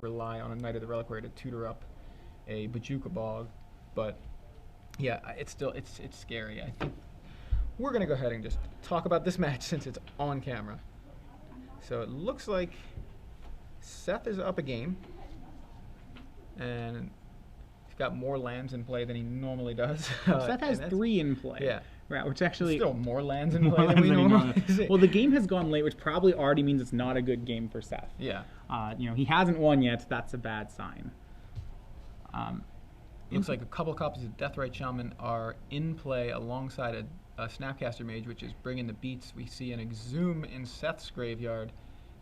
rely on a Knight of the Reliquary to tutor up a Bajuka Bog, but yeah, it's scary. I think we're gonna go ahead and just talk about this match since it's on camera. So it looks like Seth is up a game, and he's got more lands in play than he normally does. Seth has 3 in play. Yeah. Right, which actually... Still more lands in play than we normally see. Well, the game has gone late, which probably already means it's not a good game for Seth. Yeah. He hasn't won yet. That's a bad sign. Looks like a couple copies of Deathrite Shaman are in play alongside a Snapcaster Mage, which is bringing the beats. We see an Exhume in Seth's graveyard,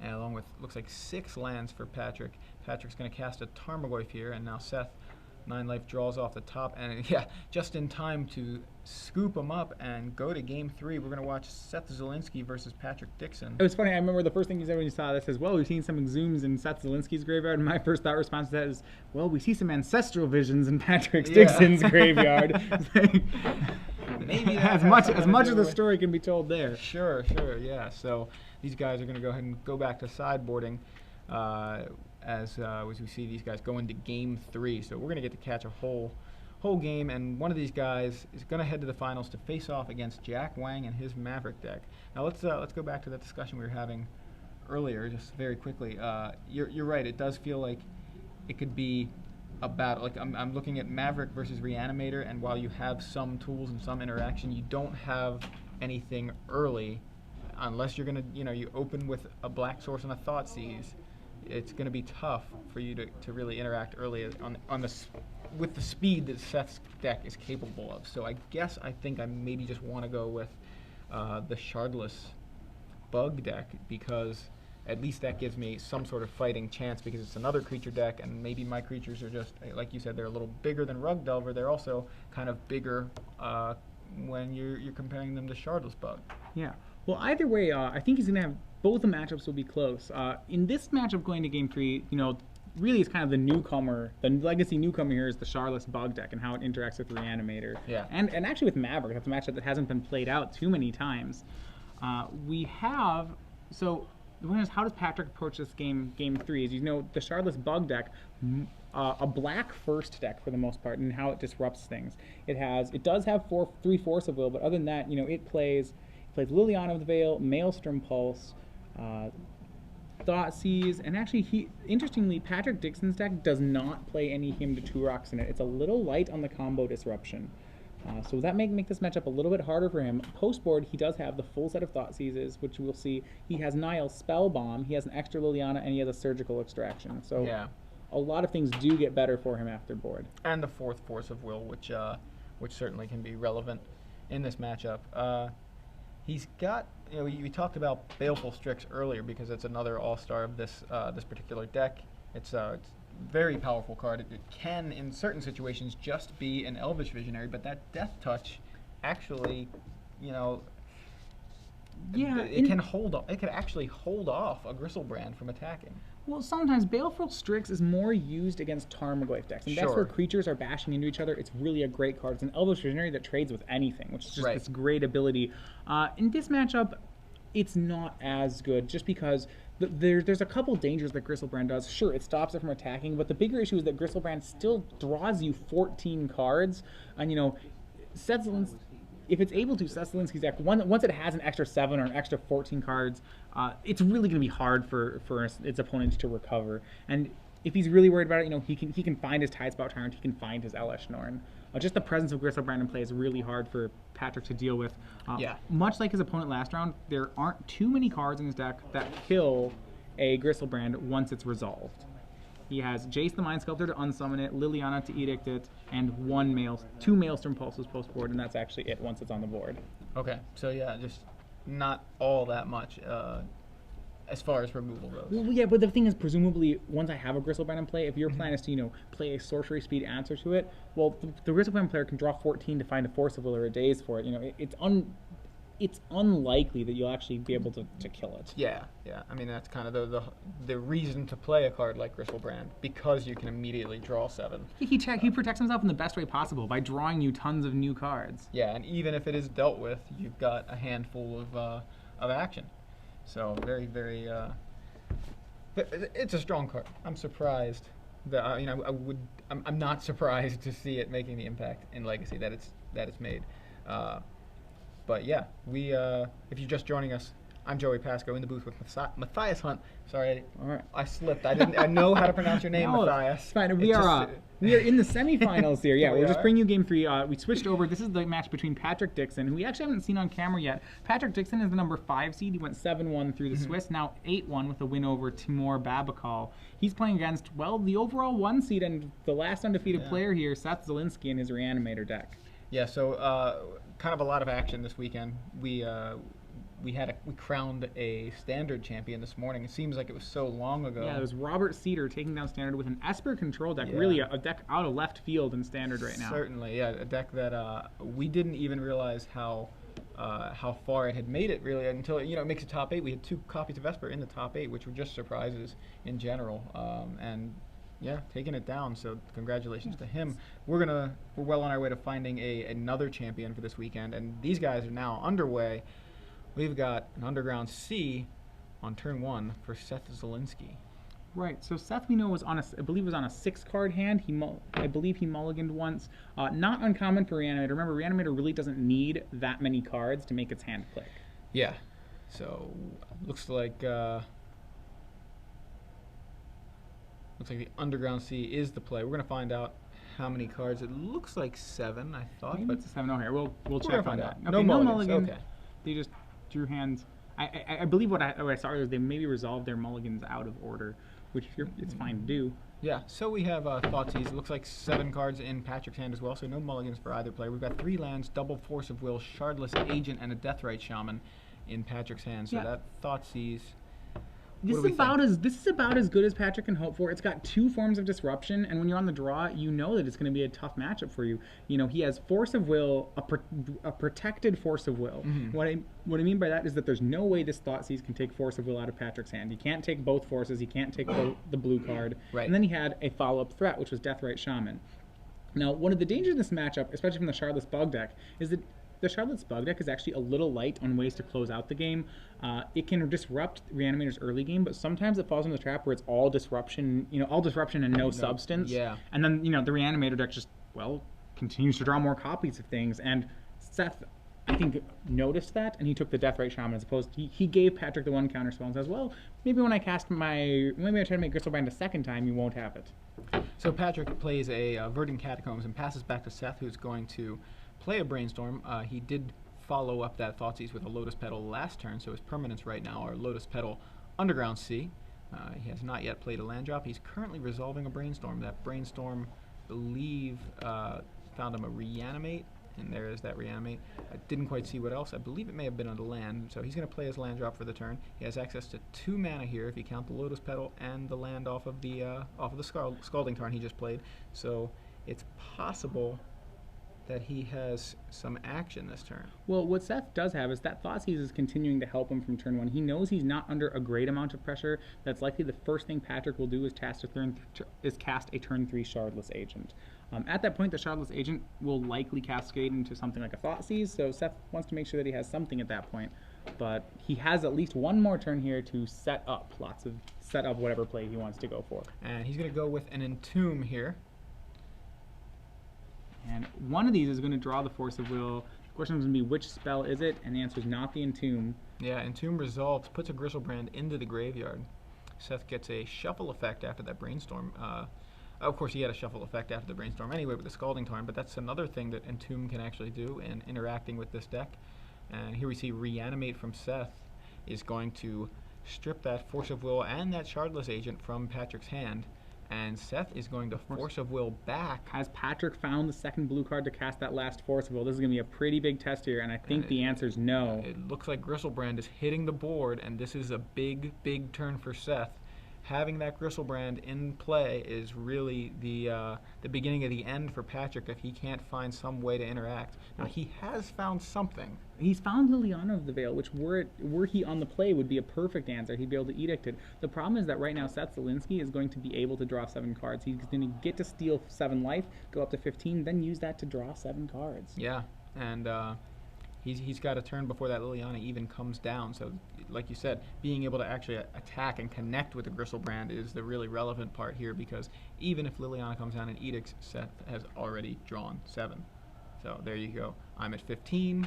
and along with, looks like 6 lands for Patrick. Patrick's going to cast a Tarmogoyf here, and now Seth, 9 life, draws off the top, and yeah, just in time to scoop him up and go to game 3. We're going to watch Seth Zulinski versus Patrick Dickson. It was funny, I remember the first thing you said when you saw this is, well, we've seen some Exhumes in Seth Zulinski's graveyard, and my first thought response to that is, well, we see some Ancestral Visions in Patrick Dickson's graveyard. Maybe as much of the story can be told there. Sure, yeah. So these guys are going to go ahead and go back to sideboarding as we see these guys go into game 3. So we're going to get to catch a whole game, and one of these guys is going to head to the finals to face off against Jack Wang and his Maverick deck. Now let's go back to that discussion we were having earlier, just very quickly. You're right. It does feel like it could be a battle. Like I'm looking at Maverick versus Reanimator, and while you have some tools and some interaction, you don't have anything early, unless you're gonna, you open with a Black Source and a Thoughtseize. It's gonna be tough for you to really interact early with the speed that Seth's deck is capable of. So I think I maybe just want to go with the Shardless Bug deck, because at least that gives me some sort of fighting chance, because it's another creature deck, and maybe my creatures are just, like you said, they're a little bigger than Rug Delver. They're also kind of bigger when you're comparing them to Shardless Bug. Yeah. Well, either way, I think he's going to have both the matchups will be close. In this matchup going to game 3, really it's kind of the newcomer, the legacy newcomer here is the Shardless Bug deck and how it interacts with Reanimator. Yeah. And actually with Maverick, that's a matchup that hasn't been played out too many times. So the one is, how does Patrick approach this game 3? As the Shardless Bug deck, a black first deck for the most part, and how it disrupts things. It does have 3 Force of Will, but other than that, it plays Liliana of the Veil, Maelstrom Pulse, Thoughtseize, and actually, interestingly, Patrick Dickson's deck does not play any Hymn to Turox in it. It's a little light on the combo disruption. So that make this matchup a little bit harder for him. Post-board, he does have the full set of Thoughtseizes, which we'll see. He has Nile's Spell Bomb, he has an extra Liliana, and he has a Surgical Extraction. So yeah, a lot of things do get better for him after board. And the 4th Force of Will, which certainly can be relevant in this matchup. He's got, we talked about Baleful Strix earlier, because it's another all-star of this particular deck. It's very powerful card. It can, in certain situations, just be an Elvish Visionary, but that Death Touch actually, it can actually hold off a Gristlebrand from attacking. Well, sometimes Baleful Strix is more used against Tarmogoyf decks, and that's where creatures are bashing into each other. It's really a great card. It's an Elvish Visionary that trades with anything, which is just this great ability. In this matchup, it's not as good, just because there's a couple dangers that Gristlebrand does. Sure, it stops it from attacking, but the bigger issue is that Gristlebrand still draws you 14 cards, and Seth Zulinski, if it's able to, Seth Zulinski's deck, once it has an extra 7 or an extra 14 cards, it's really going to be hard for its opponents to recover. And if he's really worried about it, he can find his Tidespout Tyrant, he can find his Elesh Norn. Just the presence of Gristlebrand in play is really hard for Patrick to deal with. Much like his opponent last round, there aren't too many cards in his deck that kill a Gristlebrand once it's resolved. He has Jace the Mind Sculptor to unsummon it, Liliana to edict it, and 2 Maelstrom Pulses post board, and that's actually it once it's on the board. Okay, so yeah, just not all that much as far as removal goes. Well, yeah, but the thing is, presumably, once I have a Gristlebrand in play, if your plan is to, play a sorcery speed answer to it, well, the Gristlebrand player can draw 14 to find a Force of Will or a Daze for it. It's unlikely that you'll actually be able to kill it. Yeah. I mean, that's kind of the reason to play a card like Gristlebrand, because you can immediately draw 7. He protects himself in the best way possible by drawing you tons of new cards. Yeah, and even if it is dealt with, you've got a handful of action. So very, very It's a strong card. I'm surprised that I'm not surprised to see it making the impact in Legacy that it's made. But yeah, if you're just joining us, I'm Joey Pasco in the booth with Matthias Hunt. Sorry, all right. I slipped. I know how to pronounce your name, no, Matthias. It's fine. We are in the semifinals here. Yeah, we'll just bring you game 3. We switched over. This is the match between Patrick Dickson, who we actually haven't seen on camera yet. Patrick Dickson is the number 5 seed. He went 7-1 through the Swiss, now 8-1 with a win over Timur Babakal. He's playing against, well, the overall 1 seed and the last undefeated player here, Seth Zulinski, in his Reanimator deck. Yeah, so kind of a lot of action this weekend. We crowned a Standard champion this morning. It seems like it was so long ago. Yeah, it was Robert Cedar taking down Standard with an Esper control deck. Yeah. Really a deck out of left field in Standard right now. Certainly, yeah, a deck that we didn't even realize how far it had made it really until it makes a top 8. We had 2 copies of Esper in the top 8, which were just surprises in general. And yeah, taking it down. So congratulations to him. We're well on our way to finding another champion for this weekend, and these guys are now underway. We've got an Underground C on turn 1 for Seth Zulinski. Right. So Seth, we know, was on I believe was on a 6-card hand. I believe he mulliganed once. Not uncommon for Reanimator. Remember, Reanimator really doesn't need that many cards to make its hand click. Yeah. So looks like the Underground C is the play. We're gonna find out how many cards. It looks like 7, I thought. Maybe but it's 7. Okay, we'll check on that. Okay, no mulligan. Okay. They just drew hands. I believe what I saw was they maybe resolved their mulligans out of order, which it's fine to do. Yeah, so we have Thoughtseize. It looks like 7 cards in Patrick's hand as well, so no mulligans for either player. We've got 3 lands, double Force of Will, Shardless Agent, and a Deathrite Shaman in Patrick's hand. So that Thoughtseize. This is about as good as Patrick can hope for. It's got 2 forms of disruption, and when you're on the draw, you know that it's going to be a tough matchup for you. He has Force of Will, a protected Force of Will. What I mean by that is that there's no way this Thoughtseize can take Force of Will out of Patrick's hand. He can't take both forces. He can't take the blue card. Right. And then he had a follow-up threat, which was Deathrite Shaman. Now, one of the dangers in this matchup, especially from the Shardless Bug deck, is that the Shardless Bug deck is actually a little light on ways to close out the game. It can disrupt Reanimator's early game, but sometimes it falls into the trap where it's all disruption, and no substance. Yeah. And then, the Reanimator deck just, continues to draw more copies of things. And Seth, I think, noticed that, and he took the Deathrite Shaman as opposed to, he gave Patrick the 1 counter spell and says, well, maybe when I try to make Gristlebrand a second time, you won't have it. So Patrick plays a Verdant Catacombs and passes back to Seth, who's going to play a Brainstorm. He did follow up that Thoughtseize with a Lotus Petal last turn, so his permanents right now are Lotus Petal, Underground C. He has not yet played a land drop. He's currently resolving a Brainstorm. That Brainstorm, I believe, found him a Reanimate, and there is that Reanimate. I didn't quite see what else. I believe it may have been on the land, so he's going to play his land drop for the turn. He has access to 2 mana here if you count the Lotus Petal and the land off of the Scalding Tarn he just played. So it's possible that he has some action this turn. Well, what Seth does have is that Thoughtseize is continuing to help him from turn 1. He knows he's not under a great amount of pressure. That's likely the first thing Patrick will do is cast a turn 3 Shardless Agent. At that point, the Shardless Agent will likely cascade into something like a Thoughtseize, so Seth wants to make sure that he has something at that point. But he has at least 1 more turn here to set up whatever play he wants to go for. And he's going to go with an Entomb here. And one of these is going to draw the Force of Will. The question is going to be, which spell is it? And the answer is not the Entomb. Yeah, Entomb resolves, puts a Gristlebrand into the graveyard. Seth gets a shuffle effect after that Brainstorm. Of course, he had a shuffle effect after the Brainstorm anyway with the Scalding Tarn, but that's another thing that Entomb can actually do in interacting with this deck. And here we see Reanimate from Seth is going to strip that Force of Will and that Shardless Agent from Patrick's hand. And Seth is going to Force of Will back. Has Patrick found the second blue card to cast that last Force of Will? This is going to be a pretty big test here, and I think the answer is no. It looks like Gristlebrand is hitting the board, and this is a big, big turn for Seth. Having that Gristlebrand in play is really the beginning of the end for Patrick if he can't find some way to interact. Now, he has found something. He's found Liliana of the Veil, which were he on the play would be a perfect answer. He'd be able to edict it. The problem is that right now Seth Zulinski is going to be able to draw 7 cards. He's going to get to steal 7 life, go up to 15, then use that to draw 7 cards. Yeah, and he's got a turn before that Liliana even comes down. So, like you said, being able to actually attack and connect with the Gristlebrand is the really relevant part here, because even if Liliana comes down and edicts, Seth has already drawn 7. So there you go. I'm at 15.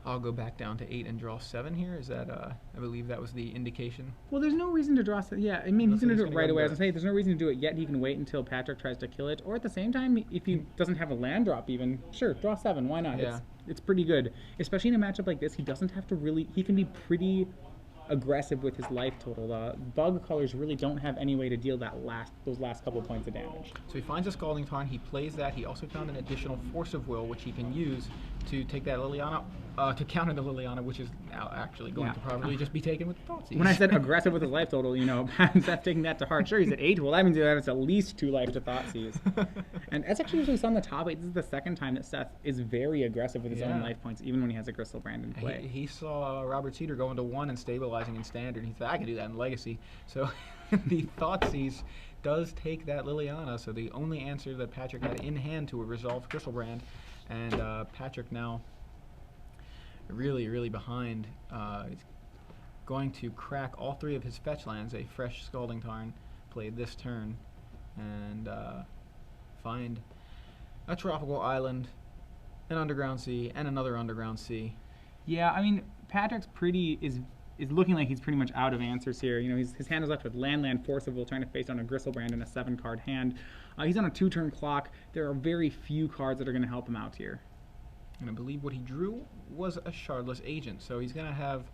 I'll go back down to 8 and draw 7 here. Is that, I believe that was the indication. Well, there's no reason to draw 7. Yeah, I mean, he's going to do it right away. As I say, there's no reason to do it yet. He can wait until Patrick tries to kill it. Or at the same time, if he doesn't have a land drop even, sure, draw 7. Why not? Yeah. It's pretty good. Especially in a matchup like this, he doesn't have to really, he can be pretty aggressive with his life total. Bug colors really don't have any way to deal those last couple points of damage. So he finds a Scalding Tarn, he plays that. He also found an additional Force of Will, which he can use to take that Liliana, to counter the Liliana, which is now actually going to probably just be taken with Thoughtseize. When I said aggressive with his life total, you know, Seth taking that to heart. Sure, he's at 8. Well, that means he has at least 2 life to Thoughtseize. And that's actually usually on the top 8. This is the second time that Seth is very aggressive with his own life points, even when he has a Gristlebrand in play. He saw Robert Cedar go into 1 and stabilizing in Standard. He thought, I can do that in Legacy. So the Thoughtseize does take that Liliana. So the only answer that Patrick had in hand to a resolved Gristlebrand. And Patrick now really behind. He's going to crack all 3 of his fetch lands, a fresh Scalding Tarn played this turn, and find a tropical island, an underground sea, and another underground sea. Yeah, I mean, Patrick's is looking like he's pretty much out of answers here. You know, his hand is left with land, Force of Will, trying to face down a Gristlebrand in a 7-card hand. He's on a 2-turn clock. There are very few cards that are going to help him out here. And I believe what he drew was a Shardless Agent, so he's going to have,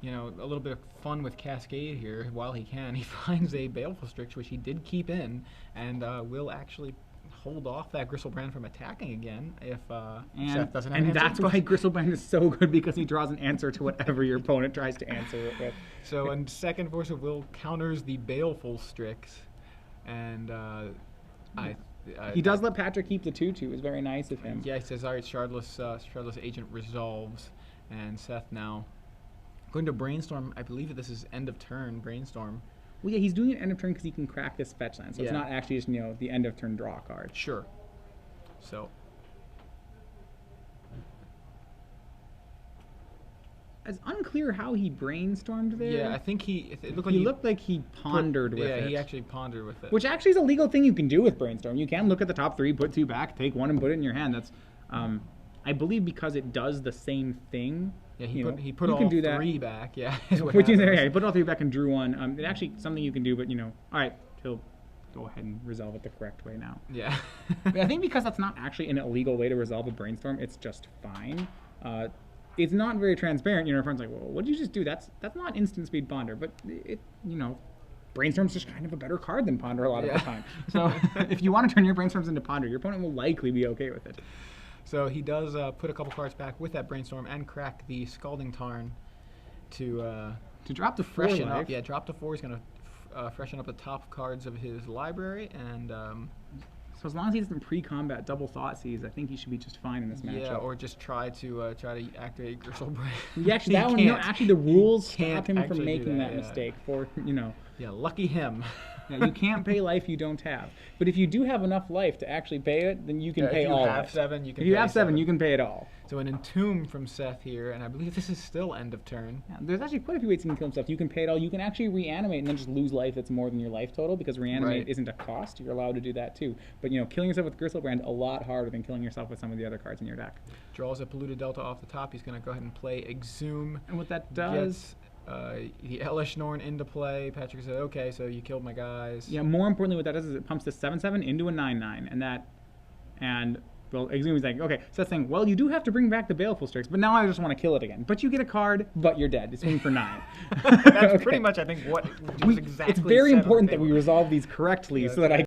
you know, a little bit of fun with Cascade here while he can. He finds a Baleful Strix, which he did keep in, and will actually hold off that Gristlebrand from attacking again if Seth doesn't have an answer. And that's why Gristlebrand is so good, because he draws an answer to whatever your opponent tries to answer it with. So, and second Force of Will counters the Baleful Strix, and he does let Patrick keep the 2/2. It's very nice of him. Yeah, he says, all right, Shardless Agent resolves, and Seth now going to Brainstorm. I believe that this is end of turn Brainstorm. Well, yeah, he's doing it end of turn because he can crack this fetch land, so it's not actually just, you know, the end of turn draw card. Sure. So it's unclear how he brainstormed there. Yeah, I think it looked like he looked like he pondered with it. Yeah, he actually pondered with it. Which actually is a legal thing you can do with Brainstorm. You can look at the top 3, put 2 back, take 1 and put it in your hand. That's, I believe, because it does the same thing. Yeah, he put all 3 back. Yeah, he put all 3 back and drew 1. It's actually something you can do, but, you know, all right, he'll go ahead and resolve it the correct way now. Yeah. But I think because that's not actually an illegal way to resolve a Brainstorm, it's just fine. It's not very transparent. You know, everyone's like, well, what did you just do? That's not instant speed Ponder, but it, you know, Brainstorm's just kind of a better card than Ponder a lot of the time. So if you want to turn your Brainstorms into Ponder, your opponent will likely be okay with it. So he does put a couple cards back with that Brainstorm and crack the Scalding Tarn to drop to 4 freshen life. up. Yeah, drop to 4. He's going to freshen up the top cards of his library, and so as long as he doesn't pre-combat double Thoughtseize, I think he should be just fine in this matchup. Yeah, or just try to activate Gristlebrand. Yeah, actually, that one. No, actually, the rules stop him from making that mistake. For, you know. Yeah, lucky him. Yeah, you can't pay life you don't have. But if you do have enough life to actually pay it, then you can pay all. If you have 7, you can. If you have 7, you can pay it all. So an Entomb from Seth here, and I believe this is still end of turn. Yeah, there's actually quite a few ways you can kill himself. You can pay it all. You can actually reanimate and then just lose life that's more than your life total, because reanimate isn't a cost. You're allowed to do that too. But, you know, killing yourself with Gristlebrand a lot harder than killing yourself with some of the other cards in your deck. Draws a Polluted Delta off the top. He's going to go ahead and play Exhume. And what that does... the Elish Norn into play. Patrick said, okay, so you killed my guys. Yeah, more importantly, what that does is it pumps the 7/7 into a 9/9, well, Exhume's like, okay, so that's saying, well, you do have to bring back the Baleful Strix, but now I just want to kill it again. But you get a card, but you're dead. It's swing for 9. That's pretty much, I think, what was exactly It's very important that we resolve these correctly so that I